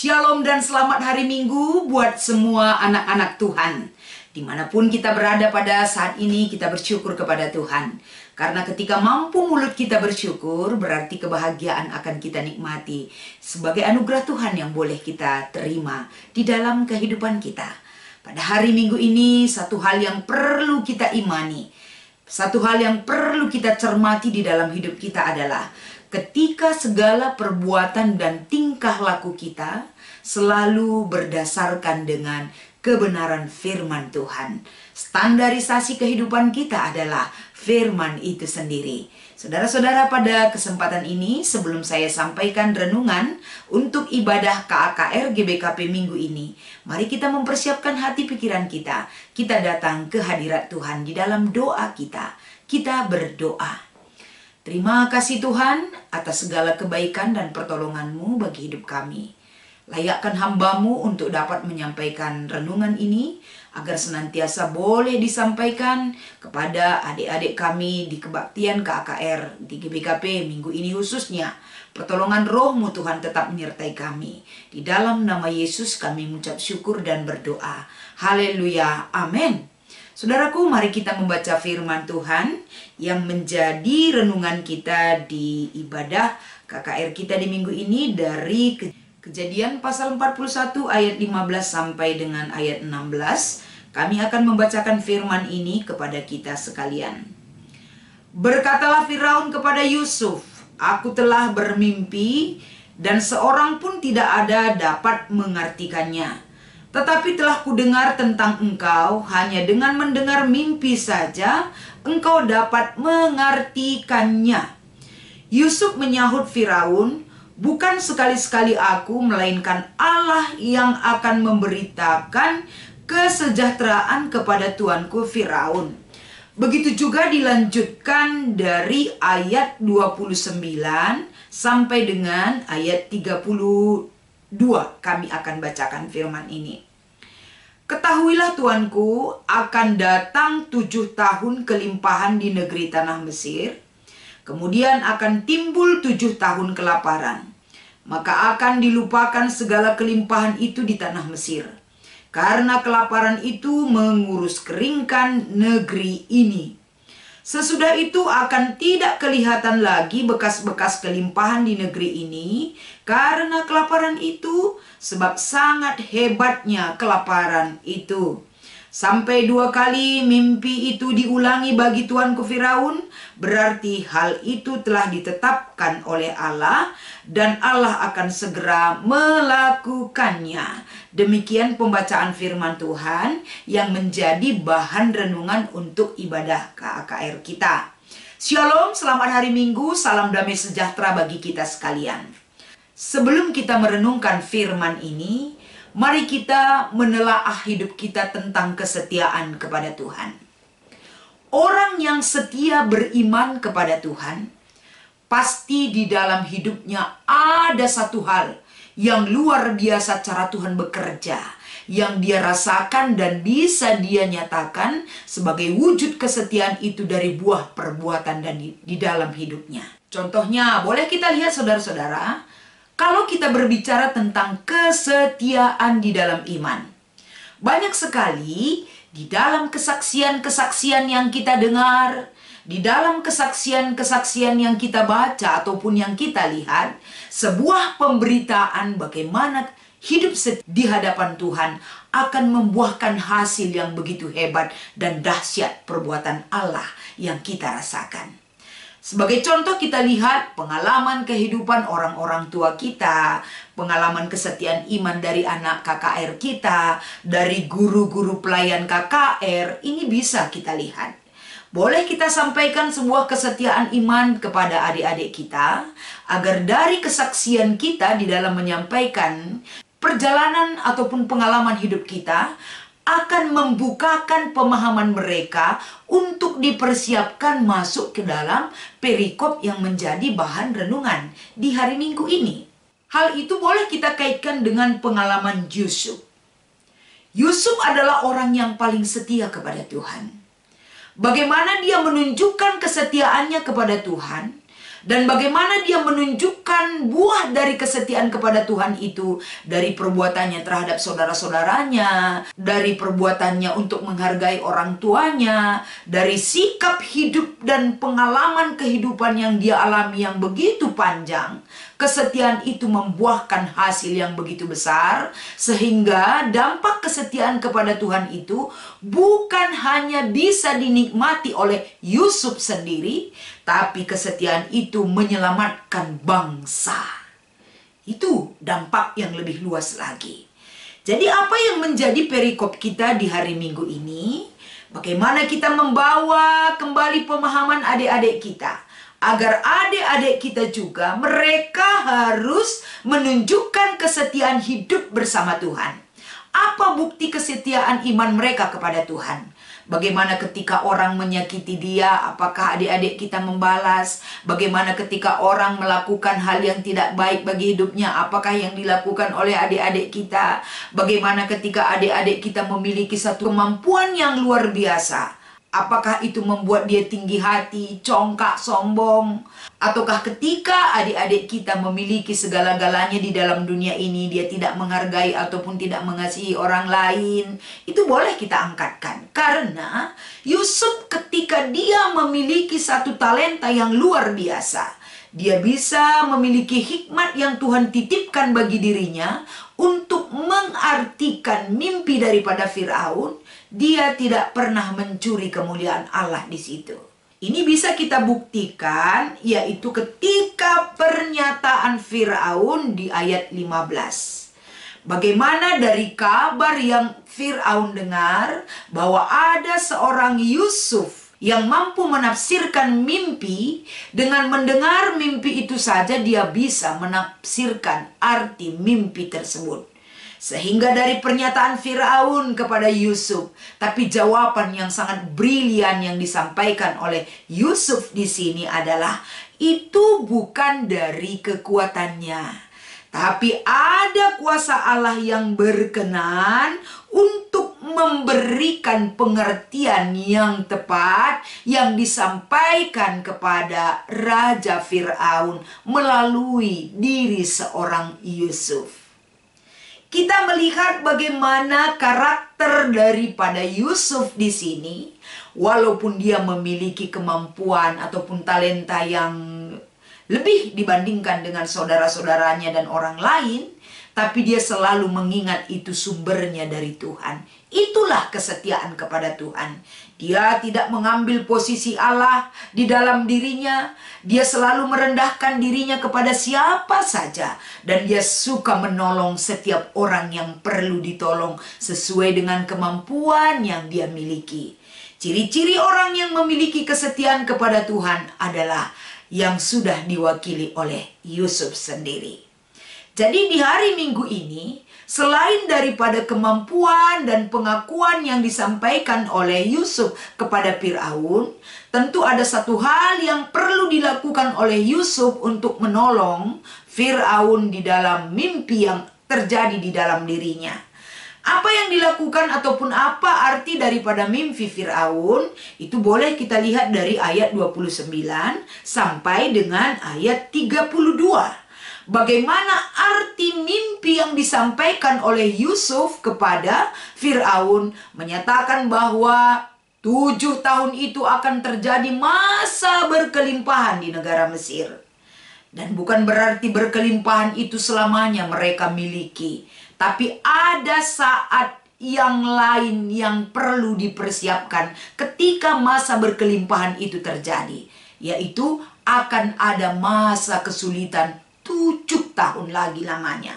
Shalom dan selamat hari Minggu buat semua anak-anak Tuhan. Dimanapun kita berada pada saat ini, kita bersyukur kepada Tuhan. Karena ketika mampu mulut kita bersyukur, berarti kebahagiaan akan kita nikmati sebagai anugerah Tuhan yang boleh kita terima di dalam kehidupan kita. Pada hari Minggu ini, satu hal yang perlu kita imani, satu hal yang perlu kita cermati di dalam hidup kita adalah ketika segala perbuatan dan tingkah laku kita selalu berdasarkan dengan kebenaran firman Tuhan. Standarisasi kehidupan kita adalah firman itu sendiri. Saudara-saudara, pada kesempatan ini sebelum saya sampaikan renungan untuk ibadah KAKR GBKP minggu ini, mari kita mempersiapkan hati pikiran kita. Kita datang ke hadirat Tuhan di dalam doa kita. Kita berdoa. Terima kasih Tuhan atas segala kebaikan dan pertolongan-Mu bagi hidup kami. Layakkan hamba-Mu untuk dapat menyampaikan renungan ini agar senantiasa boleh disampaikan kepada adik-adik kami di kebaktian KAKR di GBKP minggu ini khususnya. Pertolongan Roh-Mu Tuhan tetap menyertai kami. Di dalam nama Yesus kami mengucap syukur dan berdoa. Haleluya. Amin. Saudaraku, mari kita membaca firman Tuhan yang menjadi renungan kita di ibadah KKR kita di minggu ini dari Kejadian pasal 41 ayat 15 sampai dengan ayat 16. Kami akan membacakan firman ini kepada kita sekalian. Berkatalah Firaun kepada Yusuf, "Aku telah bermimpi dan seorang pun tidak ada dapat mengartikannya. Tetapi telah kudengar tentang engkau, hanya dengan mendengar mimpi saja engkau dapat mengartikannya." Yusuf menyahut Firaun, "Bukan sekali-sekali aku, melainkan Allah yang akan memberitakan kesejahteraan kepada tuanku Firaun." Begitu juga dilanjutkan dari ayat 29 sampai dengan ayat 32. Kami akan bacakan firman ini. "Ketahuilah tuanku, akan datang 7 tahun kelimpahan di negeri tanah Mesir. Kemudian akan timbul 7 tahun kelaparan. Maka akan dilupakan segala kelimpahan itu di tanah Mesir. Karena kelaparan itu mengurus keringkan negeri ini. Sesudah itu akan tidak kelihatan lagi bekas-bekas kelimpahan di negeri ini karena kelaparan itu, sebab sangat hebatnya kelaparan itu. Sampai 2 kali mimpi itu diulangi bagi tuanku Firaun, berarti hal itu telah ditetapkan oleh Allah dan Allah akan segera melakukannya." Demikian pembacaan firman Tuhan yang menjadi bahan renungan untuk ibadah KAKR kita. Shalom, selamat hari Minggu, salam damai sejahtera bagi kita sekalian. Sebelum kita merenungkan firman ini, mari kita menelaah hidup kita tentang kesetiaan kepada Tuhan. Orang yang setia beriman kepada Tuhan, pasti di dalam hidupnya ada satu hal yang luar biasa cara Tuhan bekerja, yang dia rasakan dan bisa dia nyatakan sebagai wujud kesetiaan itu dari buah perbuatan dan di dalam hidupnya. Contohnya, boleh kita lihat saudara-saudara, kalau kita berbicara tentang kesetiaan di dalam iman, banyak sekali di dalam kesaksian-kesaksian yang kita dengar, di dalam kesaksian-kesaksian yang kita baca ataupun yang kita lihat, sebuah pemberitaan bagaimana hidup di hadapan Tuhan akan membuahkan hasil yang begitu hebat dan dahsyat perbuatan Allah yang kita rasakan. Sebagai contoh kita lihat pengalaman kehidupan orang-orang tua kita, pengalaman kesetiaan iman dari anak KKR kita, dari guru-guru pelayan KKR, ini bisa kita lihat. Boleh kita sampaikan sebuah kesetiaan iman kepada adik-adik kita, agar dari kesaksian kita di dalam menyampaikan perjalanan ataupun pengalaman hidup kita, akan membukakan pemahaman mereka untuk dipersiapkan masuk ke dalam perikop yang menjadi bahan renungan di hari Minggu ini. Hal itu boleh kita kaitkan dengan pengalaman Yusuf. Yusuf adalah orang yang paling setia kepada Tuhan. Bagaimana dia menunjukkan kesetiaannya kepada Tuhan Dan bagaimana dia menunjukkan buah dari kesetiaan kepada Tuhan itu dari perbuatannya terhadap saudara-saudaranya, dari perbuatannya untuk menghargai orang tuanya, dari sikap hidup dan pengalaman kehidupan yang dia alami yang begitu panjang. Kesetiaan itu membuahkan hasil yang begitu besar, sehingga dampak kesetiaan kepada Tuhan itu bukan hanya bisa dinikmati oleh Yusuf sendiri, tapi kesetiaan itu menyelamatkan bangsa. Itu dampak yang lebih luas lagi. Jadi apa yang menjadi perikop kita di hari Minggu ini? Bagaimana kita membawa kembali pemahaman adik-adik kita, agar adik-adik kita juga mereka harus menunjukkan kesetiaan hidup bersama Tuhan. Apa bukti kesetiaan iman mereka kepada Tuhan? Bagaimana ketika orang menyakiti dia, apakah adik-adik kita membalas? Bagaimana ketika orang melakukan hal yang tidak baik bagi hidupnya, apakah yang dilakukan oleh adik-adik kita? Bagaimana ketika adik-adik kita memiliki satu kemampuan yang luar biasa? Apakah itu membuat dia tinggi hati, congkak, sombong? Ataukah ketika adik-adik kita memiliki segala-galanya di dalam dunia ini, dia tidak menghargai ataupun tidak mengasihi orang lain? Itu boleh kita angkatkan. Karena Yusuf ketika dia memiliki satu talenta yang luar biasa, dia bisa memiliki hikmat yang Tuhan titipkan bagi dirinya untuk mengartikan mimpi daripada Firaun. Dia tidak pernah mencuri kemuliaan Allah di situ. Ini bisa kita buktikan, yaitu ketika pernyataan Firaun di ayat 15. Bagaimana dari kabar yang Firaun dengar bahwa ada seorang Yusuf yang mampu menafsirkan mimpi. Dengan mendengar mimpi itu saja dia bisa menafsirkan arti mimpi tersebut. Sehingga dari pernyataan Firaun kepada Yusuf, tapi jawaban yang sangat brilian yang disampaikan oleh Yusuf di sini adalah itu bukan dari kekuatannya, tapi ada kuasa Allah yang berkenan untuk memberikan pengertian yang tepat yang disampaikan kepada Raja Firaun melalui diri seorang Yusuf. Kita melihat bagaimana karakter daripada Yusuf di sini, walaupun dia memiliki kemampuan ataupun talenta yang lebih dibandingkan dengan saudara-saudaranya dan orang lain, tapi dia selalu mengingat itu sumbernya dari Tuhan. Itulah kesetiaan kepada Tuhan. Dia tidak mengambil posisi Allah di dalam dirinya. Dia selalu merendahkan dirinya kepada siapa saja. Dan dia suka menolong setiap orang yang perlu ditolong sesuai dengan kemampuan yang dia miliki. Ciri-ciri orang yang memiliki kesetiaan kepada Tuhan adalah yang sudah diwakili oleh Yusuf sendiri. Jadi di hari Minggu ini, selain daripada kemampuan dan pengakuan yang disampaikan oleh Yusuf kepada Firaun, tentu ada satu hal yang perlu dilakukan oleh Yusuf untuk menolong Firaun di dalam mimpi yang terjadi di dalam dirinya. Apa yang dilakukan ataupun apa arti daripada mimpi Firaun, itu boleh kita lihat dari ayat 29 sampai dengan ayat 32. Bagaimana arti mimpi yang disampaikan oleh Yusuf kepada Firaun, menyatakan bahwa 7 tahun itu akan terjadi masa berkelimpahan di negara Mesir. Dan bukan berarti berkelimpahan itu selamanya mereka miliki, tapi ada saat yang lain yang perlu dipersiapkan ketika masa berkelimpahan itu terjadi, yaitu akan ada masa kesulitan 7 tahun lagi lamanya.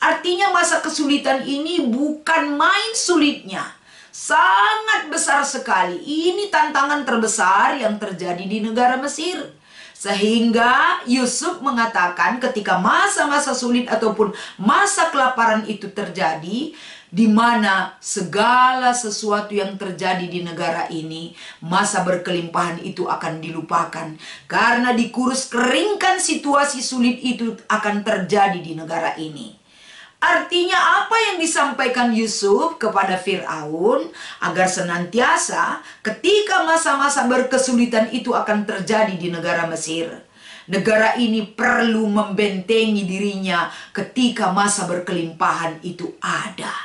Artinya masa kesulitan ini bukan main sulitnya, sangat besar sekali. Ini tantangan terbesar yang terjadi di negara Mesir. Sehingga Yusuf mengatakan ketika masa-masa sulit ataupun masa kelaparan itu terjadi, di mana segala sesuatu yang terjadi di negara ini, masa berkelimpahan itu akan dilupakan. Karena dikurus keringkan situasi sulit itu akan terjadi di negara ini. Artinya apa yang disampaikan Yusuf kepada Firaun agar senantiasa ketika masa-masa berkesulitan itu akan terjadi di negara Mesir, Negara ini perlu membentengi dirinya ketika masa berkelimpahan itu ada.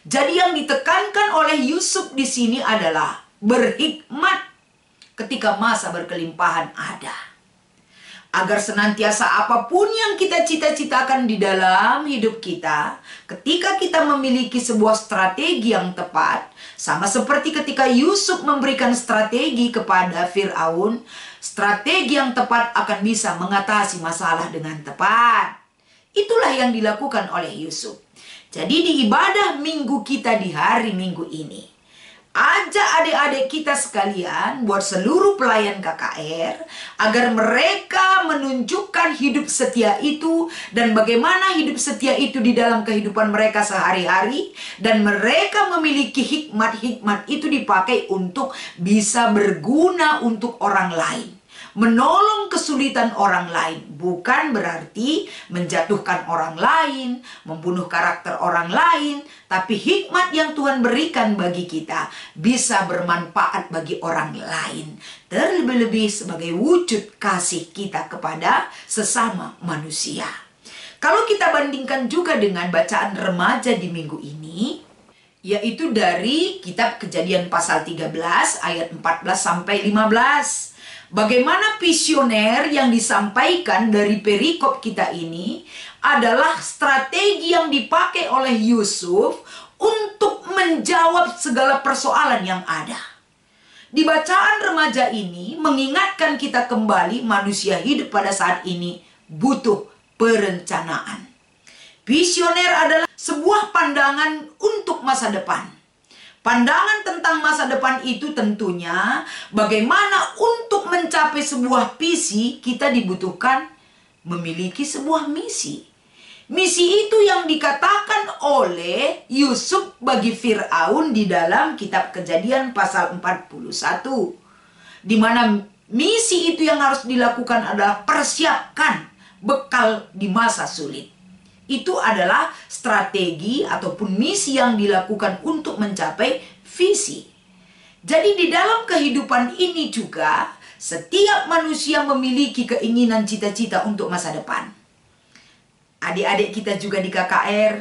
Jadi yang ditekankan oleh Yusuf di sini adalah berhikmat ketika masa berkelimpahan ada. Agar senantiasa apapun yang kita cita-citakan di dalam hidup kita, ketika kita memiliki sebuah strategi yang tepat, sama seperti ketika Yusuf memberikan strategi kepada Firaun, strategi yang tepat akan bisa mengatasi masalah dengan tepat. Itulah yang dilakukan oleh Yusuf. Jadi di ibadah minggu kita di hari Minggu ini, ajak adik-adik kita sekalian buat seluruh pelayan KKR agar mereka menunjukkan hidup setia itu dan bagaimana hidup setia itu di dalam kehidupan mereka sehari-hari, dan mereka memiliki hikmat-hikmat itu dipakai untuk bisa berguna untuk orang lain. Menolong kesulitan orang lain bukan berarti menjatuhkan orang lain, membunuh karakter orang lain, tapi hikmat yang Tuhan berikan bagi kita bisa bermanfaat bagi orang lain. Terlebih-lebih sebagai wujud kasih kita kepada sesama manusia. Kalau kita bandingkan juga dengan bacaan remaja di minggu ini, yaitu dari kitab Kejadian pasal 13 ayat 14 sampai 15. Bagaimana visioner yang disampaikan dari perikop kita ini adalah strategi yang dipakai oleh Yusuf untuk menjawab segala persoalan yang ada. Di bacaan remaja ini mengingatkan kita kembali manusia hidup pada saat ini butuh perencanaan. Visioner adalah sebuah pandangan untuk masa depan. Pandangan tentang masa depan itu tentunya bagaimana untuk mencapai sebuah visi kita dibutuhkan memiliki sebuah misi. Misi itu yang dikatakan oleh Yusuf bagi Firaun di dalam kitab Kejadian pasal 41. Di mana misi itu yang harus dilakukan adalah persiapkan bekal di masa sulit. Itu adalah strategi ataupun misi yang dilakukan untuk mencapai visi. Jadi di dalam kehidupan ini juga setiap manusia memiliki keinginan cita-cita untuk masa depan. Adik-adik kita juga di KKR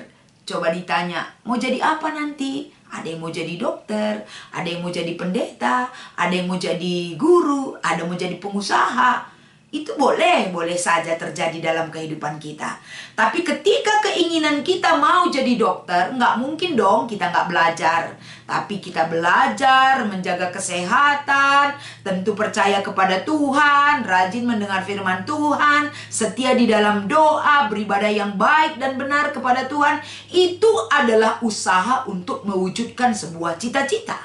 coba ditanya, mau jadi apa nanti? Ada yang mau jadi dokter, ada yang mau jadi pendeta, ada yang mau jadi guru, ada yang mau jadi pengusaha. Itu boleh saja terjadi dalam kehidupan kita. Tapi ketika keinginan kita mau jadi dokter, nggak mungkin dong kita nggak belajar. Tapi kita belajar, menjaga kesehatan, tentu percaya kepada Tuhan, rajin mendengar firman Tuhan, setia di dalam doa, beribadah yang baik dan benar kepada Tuhan. Itu adalah usaha untuk mewujudkan sebuah cita-cita.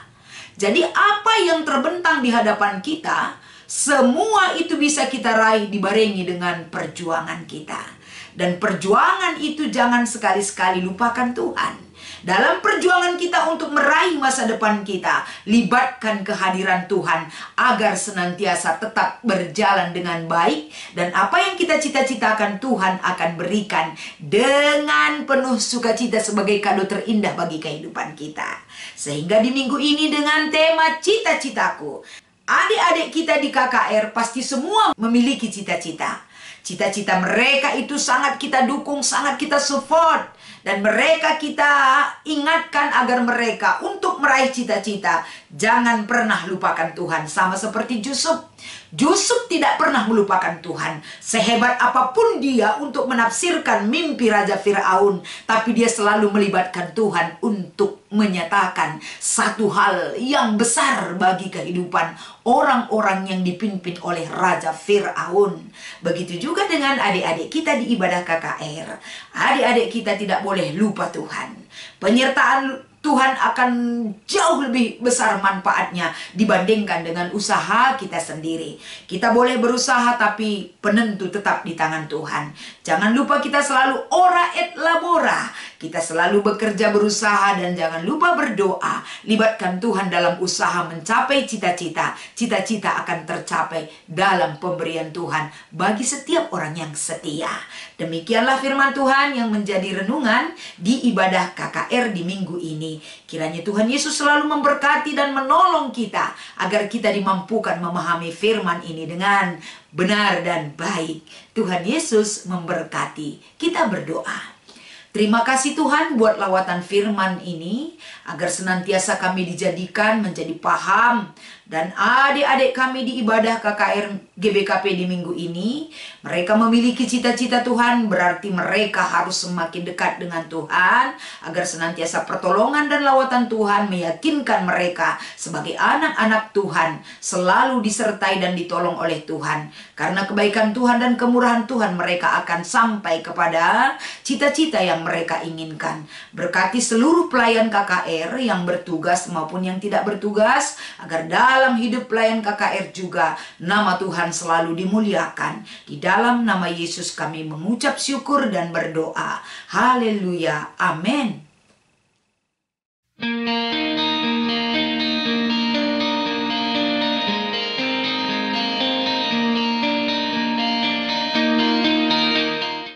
Jadi apa yang terbentang di hadapan kita, semua itu bisa kita raih dibarengi dengan perjuangan kita. Dan perjuangan itu jangan sekali-sekali lupakan Tuhan. Dalam perjuangan kita untuk meraih masa depan kita, libatkan kehadiran Tuhan agar senantiasa tetap berjalan dengan baik. Dan apa yang kita cita-citakan Tuhan akan berikan dengan penuh sukacita sebagai kado terindah bagi kehidupan kita. Sehingga di minggu ini dengan tema cita-citaku, adik-adik kita di KKR pasti semua memiliki cita-cita. Cita-cita mereka itu sangat kita dukung, sangat kita support. Dan mereka kita ingatkan agar mereka untuk meraih cita-cita jangan pernah lupakan Tuhan. Sama seperti Yusuf. Yusuf tidak pernah melupakan Tuhan. Sehebat apapun dia untuk menafsirkan mimpi Raja Firaun, tapi dia selalu melibatkan Tuhan untuk menyatakan satu hal yang besar bagi kehidupan orang-orang yang dipimpin oleh Raja Firaun. Begitu juga dengan adik-adik kita di ibadah KKR. Adik-adik kita tidak boleh lupa Tuhan. Penyertaan Tuhan akan jauh lebih besar manfaatnya dibandingkan dengan usaha kita sendiri. Kita boleh berusaha tapi penentu tetap di tangan Tuhan. Jangan lupa kita selalu ora et labora. Kita selalu bekerja berusaha dan jangan lupa berdoa. Libatkan Tuhan dalam usaha mencapai cita-cita. Cita-cita akan tercapai dalam pemberian Tuhan bagi setiap orang yang setia. Demikianlah firman Tuhan yang menjadi renungan di ibadah KKR di minggu ini. Kiranya Tuhan Yesus selalu memberkati dan menolong kita agar kita dimampukan memahami firman ini dengan benar dan baik. Tuhan Yesus memberkati. Kita berdoa. Terima kasih Tuhan buat lawatan firman ini, agar senantiasa kami dijadikan menjadi paham. Dan adik-adik kami di ibadah KKR GBKP di minggu ini, mereka memiliki cita-cita Tuhan, berarti mereka harus semakin dekat dengan Tuhan, agar senantiasa pertolongan dan lawatan Tuhan meyakinkan mereka sebagai anak-anak Tuhan, selalu disertai dan ditolong oleh Tuhan. Karena kebaikan Tuhan dan kemurahan Tuhan, mereka akan sampai kepada cita-cita yang mereka inginkan. Berkati seluruh pelayan KKR yang bertugas maupun yang tidak bertugas, agar dalam hidup pelayan KKR juga nama Tuhan selalu dimuliakan. Di dalam nama Yesus kami mengucap syukur dan berdoa. Haleluya. Amin.